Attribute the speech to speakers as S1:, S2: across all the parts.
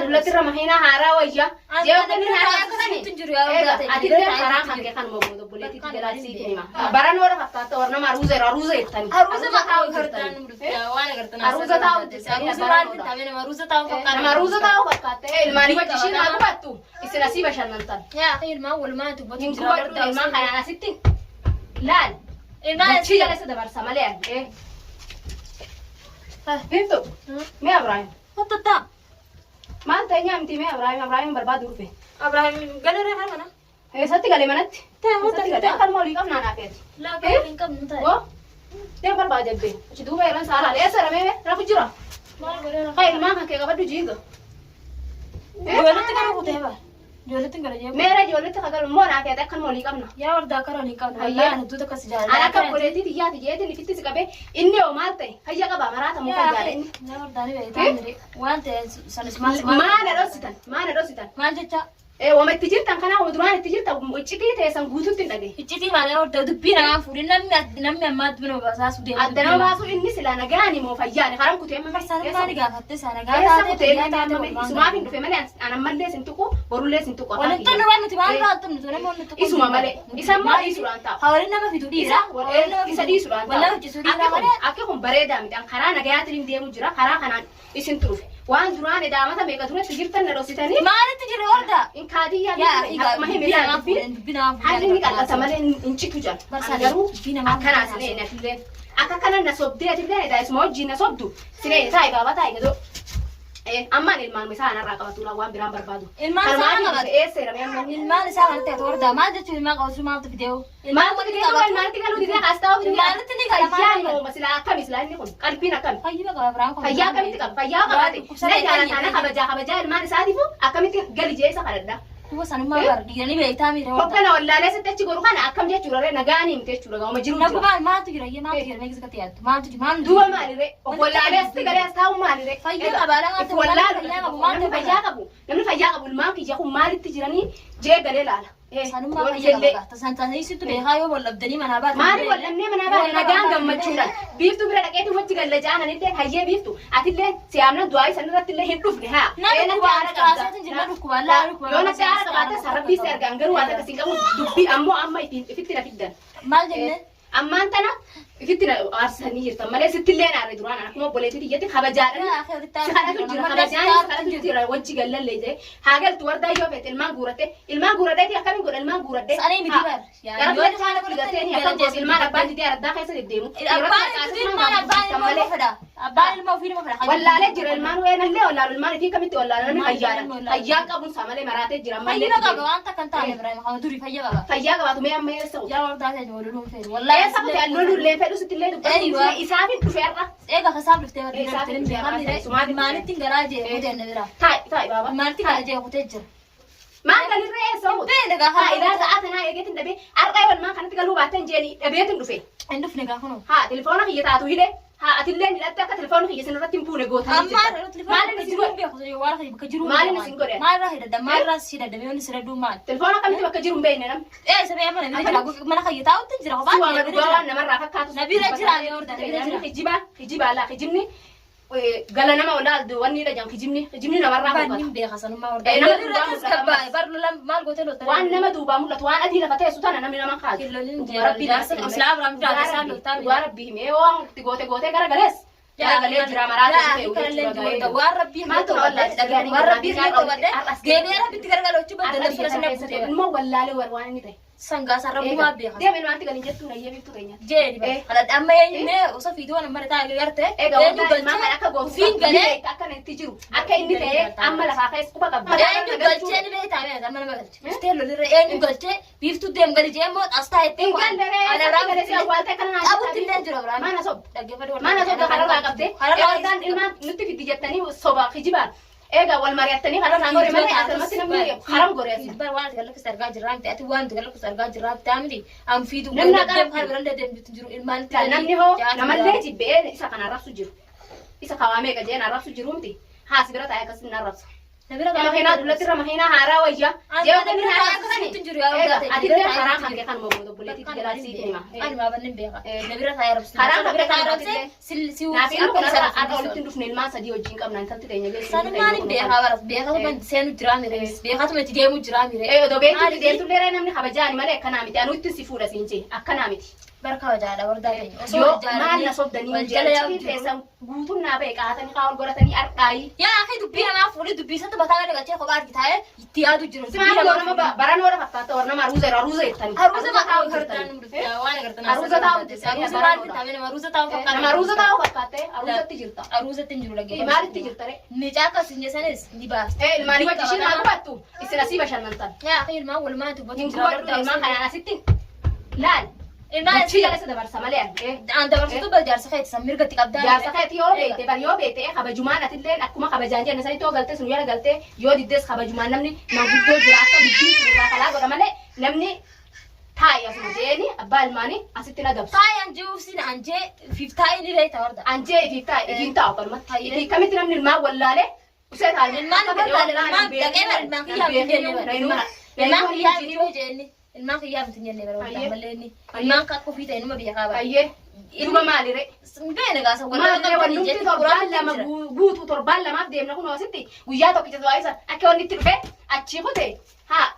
S1: دلوقتي رمحينا هارا ويا جاو كنا هارا كسني أتيجي هارا خانك كان موجود بوليتي جلاسي كنيما برا نورا حتى ورنا ماروزة يتاني
S2: ما تاو كرتان وانا كرتان
S1: أروزة تاو ماروزة تاو فكاتة الماني بتشين ما كبتو إسرائيل بشر ننتن
S2: يا أخي الماء ما تبغى
S1: يمكن الماء خيانا ستين لا الماء شيء جالس دبر سمالين إيه فهمتوا ما إبراهيم
S2: هتتا
S1: ما أنت يا ما إبراهيم برباد ورفه
S2: إبراهيم قال لي حرمنا
S1: هي ستي قال لي منت ستي قال لي كان مولي كم نانا كده
S2: لا قال كم نتا
S1: و ده برباد جبه شدوه يران سالا ليه سر ميه رافو جرا خير ما كان كده بدو جيجا
S2: جولت كانوا كتيبة جولت كانوا جيبة
S1: मेरा जोलते खगर मो ना कहता खन मोली कम ना
S2: يا ورد كانوا نيكان هيا أنا دودا كسجال
S1: أنا كبولتي تيجي تيجي اللي كنت سكبه إني ومالتي هيا كبا مرات مو كجالين
S2: يا ورد أنا بيتامري وأنت سنسمع
S1: ما ندرستان
S2: ما جتا
S1: إيه وما تجير تنكنا ودران تجير تام وتشكي تيسان غوتو تندعي
S2: إجتي ما أنا ورد دبينا ما فوري نمي ما تبنو بس سودي
S1: أدنى ما سو إني سلا نجاني مو فياني خرام كتير ما
S2: بس أنا ما نجا فتش أنا
S1: إيه
S2: جا
S1: سكتة سما بين في ملأ أنا ملأ سنتوكو برولة سنتوكو
S2: ولا تنو تبان لا تنو ما نتوكو
S1: إسمه ملأ إسمه إسران تا
S2: حوالينا ما في دودي
S1: ولا إسدي إسران تا
S2: ولا جسودي
S1: أكيد بريدة ميدان خرا نجاة ترين ديمو جرا خرا خنا إسن تروف وان دران إذا ما تبي كتير تجير تنرسيتني
S2: ما نتجري وردا
S1: إن كادي
S2: يا
S1: ما هي
S2: بينا
S1: ميزان
S2: بينا
S1: هذه نقطة سمالين إن تجار
S2: بس
S1: أنا
S2: بينا ما
S1: أكنا سنين نفلين أكنا نصب دي إذا اسمه جينا صبدو سنين تاي بابا تاي كده إيه أما المال مثلا الرقبة تلا وان برام بربادو
S2: المال ساعة
S1: إيه سيرم
S2: المال ساعة أنت وردا ما جت المال قوس ما تفيديو
S1: ما تقولوا دي أستاذ
S2: المال تني كلام
S1: يا مثلا كم مثلا نقول قلبنا كم
S2: هاي بقى برام
S1: فيا كم تكم فيا قبادي لا أنا خبجا المال سادفو أكمل قال جيسا خلدا
S2: هو سنو ما بردي يعني بيتامي روا
S1: كنا ولا لا ستة تقولوا كنا أكمل جت شورى نجاني متشورى قام جرو
S2: نبغى ما تجري ما تجري ما يزكى تيات ما تجي ما
S1: دوا ما لري ولا لا استقرا استاو ما لري
S2: فيا قبلا أنت
S1: ولا
S2: ما
S1: نمن فيا قبو نمن فيا قبو الماء كي جاكو مال تجراني جي قال لا
S2: سنو ما فيا تسانتني ستو بيهايو ولا بدني منابات
S1: ما ولا مني منابات نجان قام متشورى بيفتو بلا لقيت وجه قال جانا ننتي هيا بيفتو أتلي سيامنا دواي سنرت اللي هندوف لها
S2: أنا كاسة تجيب ركوبلا
S1: يونا سيارة كبارة سربي سيرجان قالوا هذا كسينكم دبي أمو يفتنا فيدا
S2: ما جنة
S1: أما أنتنا يفتنا أرسلني يرتم ملأ ستلين على دران أنا كم بقولي تدي يتي خبجان سخنا تجرا خبجان سخنا تجرا وجه قال لي ده هاجل توردا يوبت الماء غورته تي أكمل غور الماء غورته
S2: أنا مدير
S1: يا رب أنا بقول لك تاني أكمل جالس الماء أبان تدي أردا خيس الديمو ولا لا جرا الماء وين اللي ولا الماء تي كم تي ولا أنا خيار كابون سامله مرات جرا ما
S2: فيا بقى أنت كنت على إبراهيم خا دوري فيا بقى
S1: فيا بقى تمي أمي يسوي
S2: يا ورد هذا جولون فين
S1: لا
S2: والله
S1: يسوي اللولو اللي فلوس ستلين
S2: أيوة
S1: إسافين تفرق
S2: إيه بقى حساب لفتة
S1: ما
S2: نتين جراجة مودي النبرة
S1: تاي بابا
S2: ما نتين جراجة وتجر
S1: ما قال الرئيس هو
S2: بين دقا
S1: ها إذا ساعتنا يجيت النبي أرقى والما كانت قالوا بعدين جاني أبيت النفي
S2: عنده في نقا خنو
S1: ها تلفونك يتعطوا هيله ها أتلين لا تك تلفونك يسن رتم بونه قوت
S2: أما تلفون ما نسيبه بيأخذ ورقة بكجرو
S1: ما نسيبه
S2: ما راح يرد ما راح يرد بيون يسردو ما
S1: تلفونك كم تبقى جرو بيننا
S2: إيه سبي أمانة من جرا ما نخيط أو تنجرا
S1: سوا ما دوبا نمر رافق كاتو
S2: نبي رجلا يورد
S1: خجيبا لا خجيبني قال أنا ما ولا دواني رجع خجيبني نمر رافق
S2: بنيم بيخسن ما ورد
S1: أنا
S2: رجس كباي برلو ما قلت له
S1: وأنا ما دوبا مولت وأنا أدي لفتة سوتنا أنا من ما خاج
S2: ربي ناس الإسلام رام جاد سالو تامي
S1: وربي مي وان تقوته كرا جلس يا غلي جرا مرات
S2: وربي ما تولى وربي ما تولى جيني ربي تكرر لو تبى تدرس سنة
S1: ما ولا له وروان نيته
S2: سانغا سرب ما بيها
S1: ده من وانت قال جت نيجي بيتو كينيا
S2: جيني خلاص أما يعني وصفي دو أنا مرة تاني غيرته
S1: إيه قال ما أنا كقول
S2: فين قال
S1: أكن تجرو أكن إني تة أما لا خايس كوبا كبر
S2: إيه قال جيني بيه تاني أما ما قلت مستهل للر إيه قال جي بيفتو دم قال جي مو أستاهل
S1: أنا رام كذا والت كنا
S2: أبو تلين جرا برا
S1: ما نصب ما نصب خلاص لا قبته كان إلما نتي في ديجتني الصبا خجبان إيه قال مريتني خلاص نقول ما أصل ما تنمي حرام قرية
S2: بار واحد قال لك سرقة جرام تأتي وان قال لك سرقة جرام تعملي أم في دو
S1: نمنا
S2: دم هاي برا دم بتجرو المان
S1: لا نمني هو نملي جبين إذا كان رأس جرو إذا كوامي كجين رأس جرومتي حاسبرة تاعي كسر رأس مهينا دولت مهينا هارا ويا جاو كنا هارا
S2: تنجري يا
S1: أدينا هارا كان كان موجود بولتي جلاسي ما
S2: أنا ما بنم بيها نبرة هاي ربس
S1: هارا
S2: نبرة هاي ربس سيو
S1: نافي أنا أقول تندوف نيل ما سدي وجين كم نانتل تديني
S2: سنة ما نم بيها برس بيها تو بند سينو جرامي رئيس بيها تو متجي مو جرامي رئيس
S1: إيه دو بيتو تدين تولي رأي نمني خبجاني مالك كنامتي أنا ويتسيفورا سينجي أكنامتي
S2: بركة وجالا ورداني
S1: yoo maal na sobdanii jechuun keessan guutuun naa beekaa hatanii kaawwan godhatanii arqaayi.
S2: Yaa akhi dubbii namaa fuudhee dubbii santu bataa gadi galchee kophaa argi taa'ee itti yaadu jiru.
S1: Simaa nama baran wara fakkaata warra nama aruuza jettanii.
S2: Aruuza taa'u jirtan waan agartan.
S1: Aruuza taa'u jirtan.
S2: Aruuza maal bitame nama aruuza taa'u fakkaata.
S1: Nama aruuza taa'u fakkaate aruuzatti jirta.
S2: Aruuzatti hin jiru laggee.
S1: Maalitti jirta ree?
S2: Ni caakka sin jesanis ni baasta.
S1: Ilmaanii wajji ishiin maal gubattu? Isin asii bashannantan.
S2: Yaa akhi ilmaan walumaa tubbatu.
S1: Hin gubadhu ilmaan kanaan asitti laal. Bachi jalasa dabarsa malee
S2: aan dabarsitu bal jaarsa keeti san mirgatti qabdaa.
S1: Jaarsa keeti yoo beekte bar yoo beekte kabajumaan atillee akkuma kabajaan jenna sanii too galtee sun yala galtee yoo diddees kabajumaan namni manguddoo jira akka biddiin irraa kalaa godha malee namni taayi asuma jeeni abbaa ilmaanii asitti na dabsu.
S2: Taayi anjee anjee fiftaayi ni reeta warda.
S1: Anjee fiftaayi ifiin taa'u kanumatti. Ifi kamitti namni ilmaan wallaalee usee taa'u.
S2: Ilmaan ilmaan dhaqee ilmaan kiyyaa ilmaan kiyyaa jenni. Ilmaan kiyyaa miti jennee barbaada malee inni ilmaan kakku fiita inuma biyya kaaba.
S1: Ayyee duuba maalire?
S2: Beena gaasa
S1: Maaliree wanni nuti torbaan lama guutuu torbaan lamaaf deemna kun asitti guyyaa tokkicha waa'isa akka wanni itti dhufe achii kute haa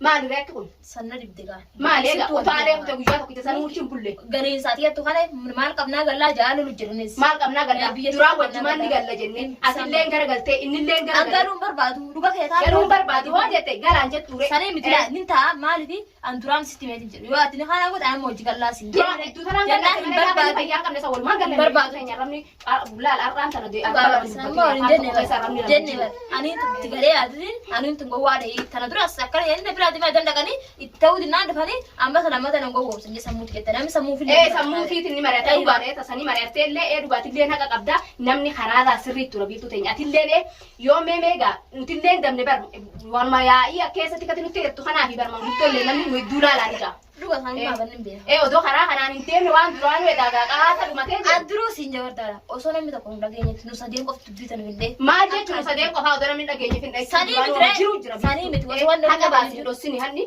S1: maaliree akka kun?
S2: Sanna dibde gaa.
S1: Maali egaa utaalee kute guyyaa tokkicha sana mul'ishin bulle.
S2: Gariin isaatii attu kana maal qabnaa gallaa jaallu jedhanis.
S1: Maal qabnaa gallaa duraan wajjumaan ni galla jennee asillee gara galtee innillee gara galtee.
S2: Galuun barbaadu dhuga keetaa.
S1: Galuun barbaadu waan jette galaan jettu ree.
S2: Sanii miti laa nin ta'a maalifi an duraan sitti meetin jedhu yoo ati ni kana godha amma hojii gallaa siin.
S1: Duraan hedduu tanaan gallaa hin barbaadu. Fayyaan qabne isa walumaan galla.
S2: Barbaadu.
S1: Rabni laal arraan tana
S2: jenne ani itti galee adiin ani tun gowwaadhe tana duras akkana yenna biraati ma dandaqanii itti ta'uu dinnaan dhufanii amma sana amma tana gowwoomsan sammuuti jettanii namni sammuu fillee.
S1: Sammuu fiitiin ni mari'atee dhugaadhe tasanii mari'attee illee dhugaatillee haqa qabda namni karaarraa sirriitti tura biiftuu teenya atillee yoo meemeegaa nutillee damne bar waanuma yaa'ii keessatti kati nutti jettu kanaafi barma nuttollee namni nu idduu laalaa jira.
S2: Duga sanii ma bannin beeka.
S1: Odoo karaa kanaan hin deemne waan duraan wedaagaa qaata dhumatee jira.
S2: Aduruu siin jabartaadha. Osoo namni tokko hin dhageenyetti nu sadeen qofti dubbitan hin dhee.
S1: Maal jechuun sadeen qofaa odoo namni dhageenye hin dhee.
S2: Sanii miti jiru jira. Sanii miti osoo waan
S1: haqa baasii dhossini hanni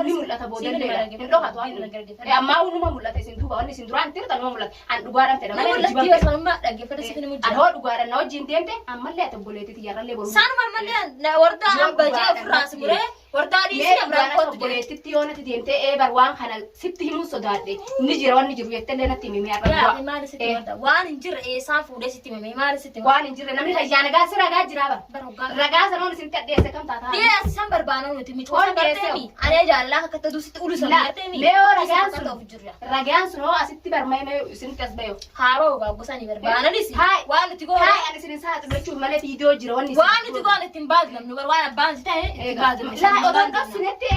S1: ni mul'ata boodellee hin dhokatu waan. Ammaa unuma mul'ata isin duuba wanni isin duraan tirta numa mul'ata. An dhugaadhaan fedha malee
S2: jibba. Nama sanuma dhaggeeffata si fini mujjira.
S1: Adoo dhugaadhaan na wajjin deemte ammallee ati obboleetitti yarrallee boru.
S2: Sanuma ammallee wardaa ambajee ofirraa simuree wardaa dhiisii amraan kootu
S1: obboleetitti yoo natti deemtee bar waan kana sitti himuun sodaadhe ni jira wanni jiru jettellee natti himee argaa.
S2: Maali sitti warda waan hin jirre eesaan fuudhee sitti himee maali sitti
S1: waan hin jirre namni fayyaa nagaa si ragaa jira bar. Ragaa sanoon isin tadheesse kam taataa.
S2: Dee san barbaanoo nuti miti waan barteemi. Anee jaallaa akka ta'u sitti ulusan barteemi.
S1: Meeyoo ragaan sun hoo asitti barmee isin tas bayo.
S2: Haaroo gaaggosanii barbaananis waan nuti goone.
S1: Haay ani isin saa xullechuuf malee viidiyoo jira wanni.
S2: Waan nuti goone ittiin baatu namni waan abbaan si ta'e ittiin baatu.
S1: Laa odoo qabsinetti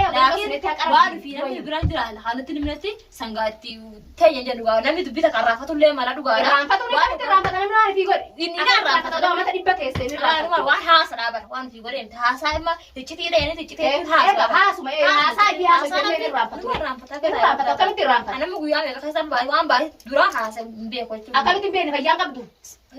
S2: waan fi namni biraan jira haalatti nimnetti sangaatti ta'e jennu gaa namni dubbita qarraafatullee mala dhugaadha.
S1: Raanfata namni waan fi godhe. Inni raanfata mata dhibba keessee ni raanfata.
S2: Waan haasadhaa bara waan fi godhe haasaa imma iccitii dheeni iccitii haasaa.
S1: Haasuma haasaa fi haasaa jennee ni raanfatu. Raanfata akkamitti raanfata.
S2: Anamni guyyaa meeqa keessan waan baay'ee dura haasaa hin beeku jechuudha.
S1: Akkamitti hin beekne fayyaan qabdu.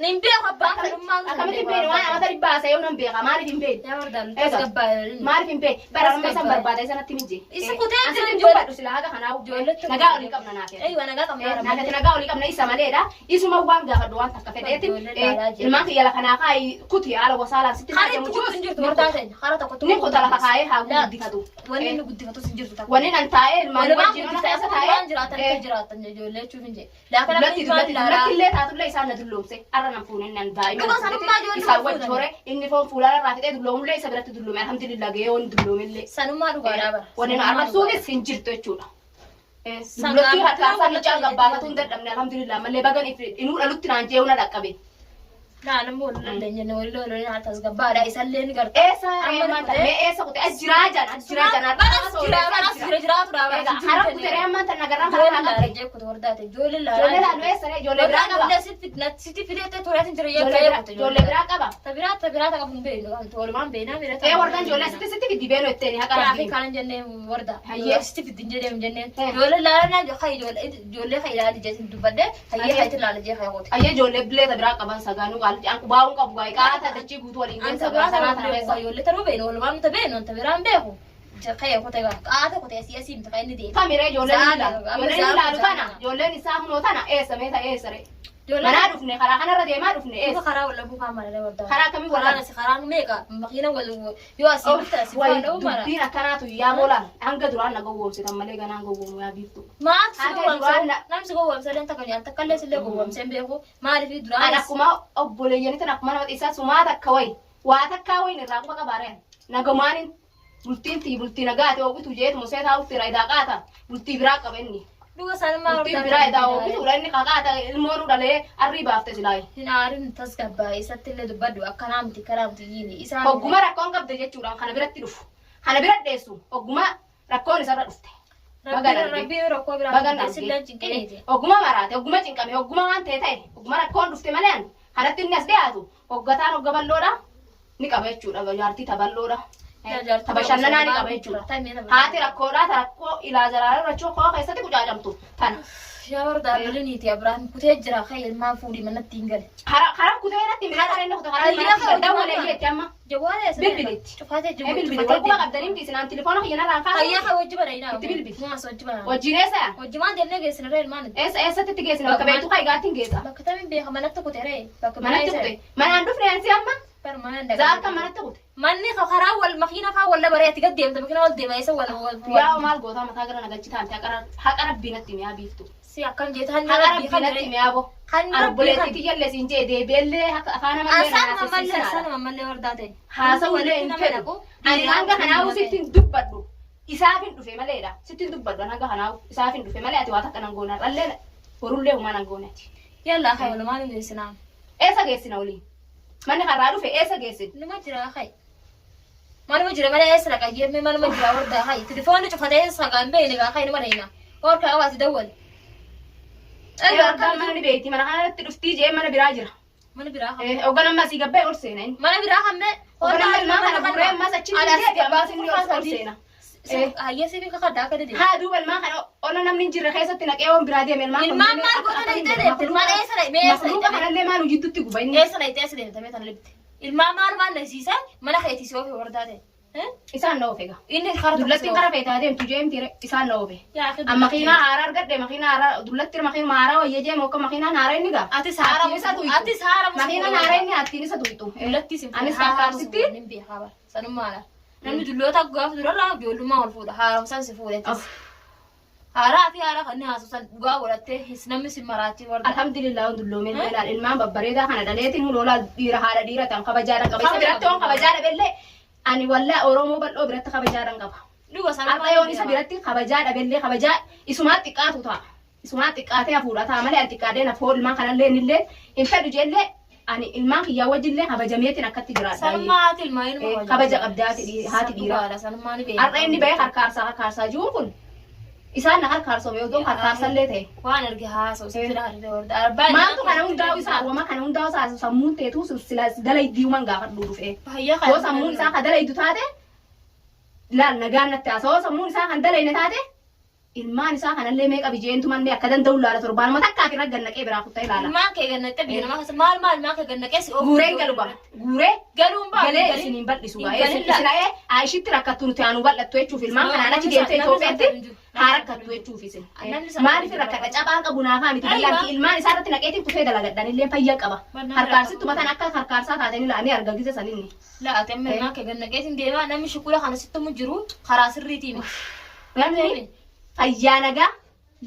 S2: Nin beeku abbaan kadhummaan
S1: akkamitti hin beekne waan amata dhibbaa haasa'ee yoo nan beeka maaliif hin beekne.
S2: Yaa wardaan tasgabbaa'ee.
S1: Maaliif hin beekne barama isan barbaada isanatti mijje.
S2: Isa kutee
S1: Asitti dubbadhu sila haga kanaaf nagaa olii qabna naaf.
S2: Eeyyuu nagaa qabna.
S1: Nagaa nagaa olii qabna isa maleedha. Isuma waan gaafadhu waan takka fedheetti ilmaan kiyya lafa naa kaayi kuti haala wasaalaan sitti
S2: Hariitti kutu sin jirtu wardaa ta'e hara tokkotti.
S1: Ni kuta lafa kaayee haa guddifatu.
S2: Wanni inni guddifatu sin jirtu takka.
S1: Wanni nan taa'ee ilmaan wajjin
S2: wajjin
S1: keessa
S2: taa'ee
S1: taa'ee
S2: jiraatan jiraatan ijoollee jechuun hin jee. Laakana
S1: dullatti illee taatullee isaan na dulloomse arra nan fuunen nan daa'ima. Isaan wajji hore inni foon fuulaan irraa fixee dulloomullee isa biratti dulloome alhamdulillah gahee waan dulloomillee.
S2: Sanummaa dhugaadhaa bara.
S1: Wanni nu arrabsuufis hin jirtu jechuudha. Dullatti harkaa isaa ni caalaa gabbaafatuu hin dadhabne alhamdulillah mallee bagan inuu dhalutti naan jee una dhaqqabe.
S2: Naannoo wal dandeenye wal lolanii haa tasgabbaadha isallee ni garta.
S1: Eessa reemmaan ta'e eessa kutee ajiraa jana.
S2: Jiraatu dhaabaa.
S1: Hara kutee reemmaan ta'e nagarraan karaa
S2: Ijoollee laalee jechuudha wardaate ijoollee
S1: Ijoollee laaluu eessa ijoollee biraa qaba.
S2: Sitti fideettee tureetiin jira
S1: Ijoollee biraa qaba.
S2: Tabiraa qabu hin beeknu walumaan beeknaa miira
S1: Wardaan ijoollee sitti fiddi beenu ittiin haqa
S2: Raafi kanan jennee warda. Sitti fiddin jedheem jenneen. Ijoollee laalaa ijoollee kan ilaalee jechuun dubbadde hayyee hayti ilaalee jee hayyoote.
S1: Ayyee ijoollee bileeta biraa qaban sagaanuu laal anku baawun qabu gaay qaata dachi guutu waliin
S2: Anta
S1: keessa
S2: biraata
S1: sana
S2: waan
S1: tana
S2: beeku ijoollee taruu beenu walumaan nuti beenu anta biraan beeku. Kaya kutee qaata kutee siyasii miti kan inni deemu.
S1: kamire ijoolleen ilaalu tana ijoolleen isaa hunoo tana eessa meeta eessa re manaa dhufne karaa kanarra deemaa dhufne
S2: Eessa
S1: eessa
S2: karaa walla buukaa mala dha waddaa.
S1: karaa kamii walla
S2: Waraana si karaa meeqa makiina wal yoo asii bifta si
S1: way
S2: faana mala.
S1: dubbiin akkanaatu yaa boolaan hanga duraan na gowwoomsitan malee ganaan gowwoomu yaa biiftu
S2: Maat si
S1: Haati
S2: gowwomsa
S1: duraan
S2: namsi gowwomsa leen takka nyaan takka illee sillee gowwomseen beeku maaliif duraan
S1: an akkuma obboleeyyaniitan akkuma nama isaa sumaa takka way waa takkaa wayin irraa quba qabaareen nagamaanin bultii nagaate obitu jeetu musee taa'utti raayidaa qaata bultii biraa qaba inni
S2: dhuga sanummaa
S1: bultii biraa idaa obitu inni qaqaata ilmoonu dhalee arrii baafte silaayi
S2: hin aarin tasgabbaa isatti illee dubbaddu akkanaa miti karaa miti yiini isaan
S1: hogguma rakkoon qabde jechuudhaan kana biratti dhufu kana bira dheessu hogguma rakkoon isarra dhufte
S2: rabbii rakkoo biraa silleen cinqeneeti.
S1: hogguma maraate hogguma cinqame hogguma waan ta'e hogguma rakkoon dhufte malee kanatti inni as dhiyaatu hoggataan hogga balloodha ni qaba jechuudha jaartii taballoodha bashannanaa ni qaba jechuudha haati rakkoodhaa ta rakkoo ilaa jalaala rachoo koo keessatti qucaacamtu tana
S2: Yaa warda loliniiti Abrahaam kutee jira kay ilmaan fuudhii manatti hin gale.
S1: karaa kutee irratti miira karee inni kutu karaa inni dawwalee jeetti amma
S2: Jawwaale
S1: bilbilitti
S2: cufaatee
S1: bilbili walquba qabdanii miti isinaan telefoona kiyyanarraan kaasa
S2: Hayyaa ka wajji bada inaa.
S1: Itti bilbili.
S2: Maas wajji bada.
S1: wajjin eessa
S2: Wajjumaan jennee geessina ree ilmaan.
S1: eessatti itti geessina bakka beektu kaa igaattiin geessa
S2: Bakka tamiin beeka manatti kutee ree. Bakka
S1: manatti kute manaan dhufne ansi amma
S2: Permanent.
S1: zaaka manatti kute
S2: Manni karaa wal makiina faa wal dabaree ati gad deemta makiina wal deema isa wal.
S1: yaa maal goota mataa gara nagachi taante haqa rabbiinatti mi'aa biiftu
S2: Si akkam jeetaan
S1: haqa rabbiinatti mi'aa bo
S2: Kan
S1: arboleetti jallee siin jee deebiillee afaan amallee
S2: Asaan mamallee wardaa ta'e.
S1: haasawullee hin fedhu ani hanga kanaawu sittiin dubbadhu isaafin dhufe maleedha sittiin dubbadhu hanga kanaawu isaafin dhufe malee ati waa takka nan goona dhallee horullee humaa nan goonati
S2: Yalla kay wal maal geessinaa.
S1: eessa geessina olii manni karraa dhufe eessa geessin
S2: Numa jira kay. Manuma jira malee eessa dhaqa jeemee manuma jira wardaa kay. Telefoonni cufatee sagaan beene gaa kay numa dheena. Orka awaati dawwal.
S1: wardaa mana ni beekti mana kanatti dhuftii jee mana biraa jira
S2: Mana biraa kay.
S1: hogganammaa sii gabbee ol seena inni
S2: Mana biraa kamme.
S1: hogganammaa ilmaa kana buree ammas achi jee abbaas inni ol seena
S2: Hayya si bika kaddaa akka dede.
S1: haa duuba ilmaa kana ola namni hin jirre keessatti naqee waan biraa deeme ilmaan
S2: Ilmaan maal goota dhayitee deemte? Ilmaan eessa dhayite? Mee eessa
S1: makluuqa
S2: dhayite?
S1: kanallee maal hojjittutti guba inni
S2: Eessa dhayite? Eessa deemte? Mee tana libte. Ilmaan maal dhaysiisa? Mana keetii si ofi wardaa ta'e.
S1: isaan na oofega
S2: Inni karaa
S1: dullatti qara feetaa deemtu jeemti isaan na oofe
S2: Yaa akhi
S1: amma makiinaa haaraa argadhe makiinaa haaraa dullatti makiinaa haaraa wayya jeema akka makiinaan haaraa inni gaa
S2: Ati saara
S1: isa tuytu
S2: ati saara
S1: makiinaan haaraa inni attiin isa tuytu
S2: Dullatti sin
S1: anis kakkaabsitti
S2: Nin beekaa bara. Sanummaadha. Namni dulloota gaafa durarraa ijoollummaa ol fuudha. Haaromsaan si fuudhetis. Haaraa fi haara kan haasusan dhugaa godhattee namni si maraachii warda.
S1: alhamdulillah on dulloomeen beelaan ilmaan babbareedaa kana dhaleetiin loolaa dhiira haadha dhiira ta'an kabajaadhan qaba isa biratti on kabajaadha bellee ani wallaa oromoo bal'oo biratti kabajaadhan qaba
S2: Dhuga
S1: har'a yoon isa biratti kabajaadha bellee kabajaa isumaa xiqqaatu ta'a isumaa xiqqaatee hafuudha ta'a malee an xiqqaadhee na fool ilmaan kanallee illee hin fedhu jellee ani ilmaan kiyyaa wajjillee kabajameetiin akkatti jiraadha
S2: Sanummaati ilmaa ilma
S1: kabaja qabdaati haati dhiiraa
S2: Sanummaa ni beekaa.
S1: har'a inni bahee harkaarsaa jiruun kun isaan na harkaarsoome yoo ta'u harkaarsallee ta'e
S2: Waan arge haasa'u si fira arge warda. Arbaan
S1: maaltu kana hundaa'u isaa uumama kana hundaa'u isaa sammuun teetu sila dalaydii uuman gaafadhu dhufee
S2: Hayya
S1: yoo sammuun isaa kan dalaydu taate laal nagaan natti haasa yoo sammuun isaa kan dalayne taate ilmaan isaa kanallee meeqa bijeentumallee akka danda'u laala torbaanuma takkaafi raggannaqee biraa kuttee ilaala
S2: Ilmaan kee gannaqee biyya namaa keessa maal ilmaan kee gannaqee si
S1: guureen galuba guuree
S2: Galuun ba'a.
S1: galee isiniin bal'isu isina'ee aayishitti rakkattu nuti aanu bal'attu jechuuf ilmaan kanaan achi deemtee Itoophiyaatti haa rakkattu jechuuf isin maaliif rakkadha cabaa qabu naafaa miti biyyatti ilmaan isaa irratti naqeetiin kutee dalagadhan illee fayyaa qaba harkaarsitti matan akka harkaarsaa taatanii la'anii argagisa saninni
S2: Laate amma ilmaan kee gannaqeetiin deemaa namni shukula kana sitti jiru karaa sirriitiin.
S1: namni fayyaa nagaa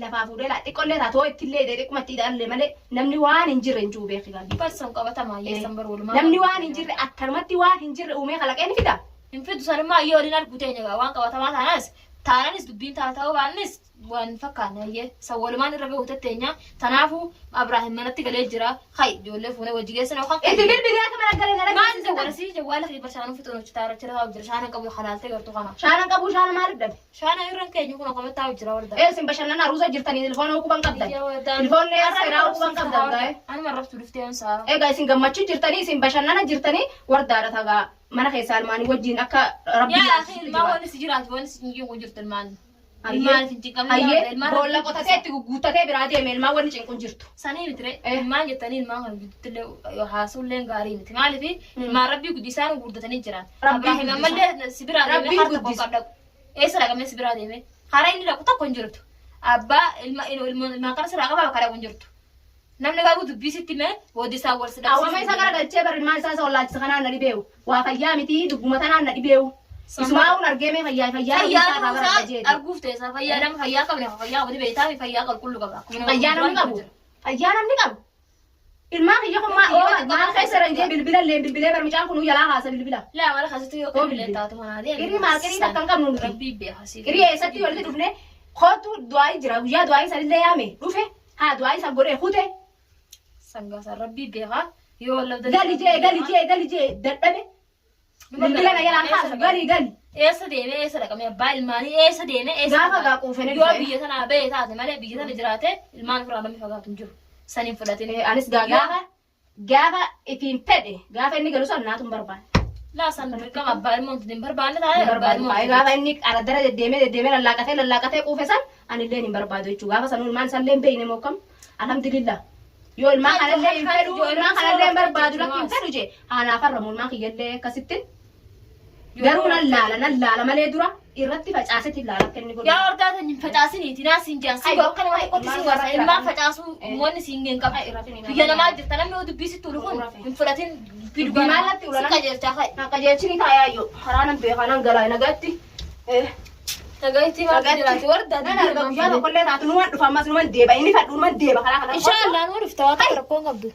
S1: lafaa fuudhee laa xiqqollee taatoo ittillee xiqqumatti hidhallee malee namni waan hin jirre hin jiru beeku gaabii
S2: Barsan qabatamaa yeessan barwalumaa.
S1: namni waan hin jirre akkanumatti waan hin jirre uumee kalaqee ni fida
S2: Hin fidu sanummaa yoo waliin argu teenya waan qabatamaa taananis dubbiin taata'uu baannis waan fakkaanne ayyee san walumaan irra gahu tetteenya tanaafuu Abrahaam manatti galee jira hay ijoollee fuunee wajji geessan yookaan
S1: itti bilbilee akka mana galee
S2: maal
S1: nara
S2: jawwalasi jawwaala fi barshaanuu fixuun hojjetaa jira jira shaanan qabu halaaltee gartuu kana
S1: shaanan qabu shaana maaliif dhabe
S2: shaana irraan keenya kun akkamitti taa'u jira warda
S1: sin bashannana ruusa jirtanii telefoona ukuban qabdan telefoonni seeraa ukuban qabdan gaa'e
S2: anuma raftu dhuftee onsaa
S1: egaa isin gammachuu jirtanii isin bashannana jirtanii wardaadha tagaa mana keessa almaanii wajjiin akka rabbii
S2: yaa akhi ilmaan wanni si jiraatu wanni si hin jirtu ilmaan Ilmaan finci qabne
S1: hayyee boolla qotatee itti guuttatee biraa deeme ilmaan wanni cinqun jirtu.
S2: Sanii mitire ilmaan jettanii ilmaan kan guddattillee haasuulleen gaarii miti maaliif ilmaan rabbii guddisaan guddatanii jiran. Abraahim ammallee sibiraa deemee harka qoqqab dhaqu. Eessa dhaqamee sibiraa deemee karaa inni dhaqu tokko hin jirtu. Abbaa ilmaan kana siraa qabaa bakka dhaqu hin jirtu. Namni garuu dubbii sitti mee booddisaa wal sidhaa.
S1: Awwaama isa gara galchee bari ilmaan isaa sollaachisa kanaan na dhibeewu. Waa fayyaa miti dugguma tanaan na dhibeewu. Ismaa'uun argeemee fayyaa
S2: arguuf teessaa fayyaa nama fayyaa qabne fayyaa wali beektaa fi fayyaa qulqulluu qaba.
S1: Fayyaa namni qabu. Fayyaa namni qabu. Ilmaan kiyya kun maal keessa ranjee bilbilee barmichaan kun yalaa haasa bilbila.
S2: Laa mala kaasitti yoo bilbilee taatu manaa deemu.
S1: Qirii maal qirii takka hin qabnu nuti.
S2: Rabbii beekasi.
S1: Qirii eessatti walitti dhufne kootu du'aayi jira guyyaa du'aayi sanillee yaame dhufe haa du'aayi san godhee kute.
S2: Sangaasa rabbii beekaa yoo wallabda.
S1: Galijee dadhabe. Bilbila na yalaan haasa gali.
S2: Eessa deemee eessa dhaqamee abbaa ilmaanii eessa deemee eessa
S1: gaafa gaaquufanii
S2: yoo biyya tanaa ba'ee taate malee biyya tana jiraate ilmaan ofirraa namni fagaatu hin jiru. Saniin fudhatee.
S1: Anis gaafa ifiin fedhe gaafa inni galu san naatu hin barbaanne.
S2: Laa san dirqama abbaa ilmoo hin barbaanne taa'ee abbaa ilmoo.
S1: Gaafa inni araddara deddeemee lallaaqatee quufe san anillee hin barbaadu jechuudha. Gaafa sanuu ilmaan sallee hin beekne mokkam alhamdulillah. Yoo ilmaan kanallee hin fedhu ilmaan kanallee hin barbaadu lakki hin fedhu jee haanaaf harramu ilmaan kiyyallee akkasitti. Garuu nan laala malee dura irratti facaasetti laala akka inni godhu.
S2: Yaa ordaatan hin facaasiniiti naas hin jaansi. Akka nama qottisi warra ilmaan facaasuu moonni siin hin qaba. Biyya namaa jirta namni yoo dubbisitti ulu kun hin fudhatin
S1: dubbii maalatti ulala.
S2: Qajeelchaa fa'i.
S1: Qajeelchini taayaayyoo karaa nan beekaa nan galaa nagaatti.
S2: Nagaatti maal jiraati warda.
S1: Nan arga guyyaa tokkollee taatu numan dhufa ammas numan deeba inni fadhu numan deeba karaa kana.
S2: Inshaallah nu dhufta waa takka rakkoon qabdu.